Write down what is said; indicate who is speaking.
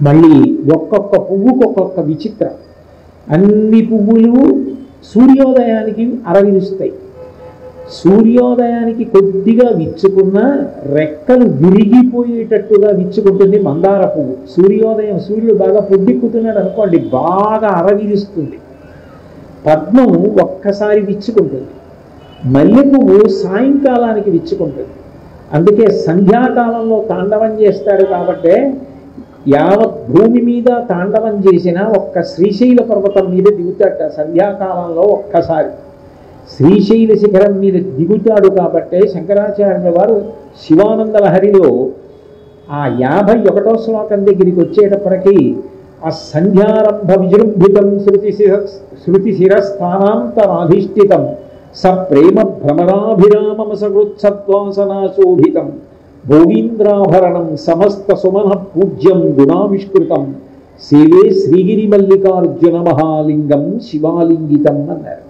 Speaker 1: మళ్ళీ ఒక్కొక్క పువ్వుకు ఒక్కొక్క విచిత్రం. అన్ని పువ్వులు సూర్యోదయానికి అరవిరుస్తాయి. సూర్యోదయానికి కొద్దిగా విచ్చుకున్న రెక్కలు విరిగిపోయేటట్టుగా విచ్చుకుంటుంది మందార పువ్వు. సూర్యోదయం సూర్యుడు బాగా పొద్దుక్కుతున్నాడు అనుకోండి, బాగా అరవిరుస్తుంది. పద్మం ఒక్కసారి విచ్చుకుంటుంది. మల్లె పువ్వు సాయంకాలానికి విచ్చుకుంటుంది. అందుకే సంధ్యాకాలంలో తాండవం చేస్తాడు కాబట్టి యావత్ భూమి మీద తాండవం చేసిన ఒక్క శ్రీశైల పర్వతం మీద దిగుతాట. సంధ్యాకాలంలో ఒక్కసారి శ్రీశైల శిఖరం మీద దిగుతాడు కాబట్టి శంకరాచార్యుల వారు శివానంద లహరిలో ఆ 51వ శ్లోకం దగ్గరికి వచ్చేటప్పటికీ ఆ సంధ్యారంభ విజృంభితం శృతి శిరస్థానాంతరాధిష్ఠితం స ప్రేమ భ్రమరాభిరామమ సకృత్సత్వాసనాశోభితం భోగీంద్రాభరణం సమస్త సుమన పూజ్యం గుణావిష్కృతం సేవే శ్రీగిరి మల్లికార్జున మహాలింగం శివాలింగితం అన్నారు.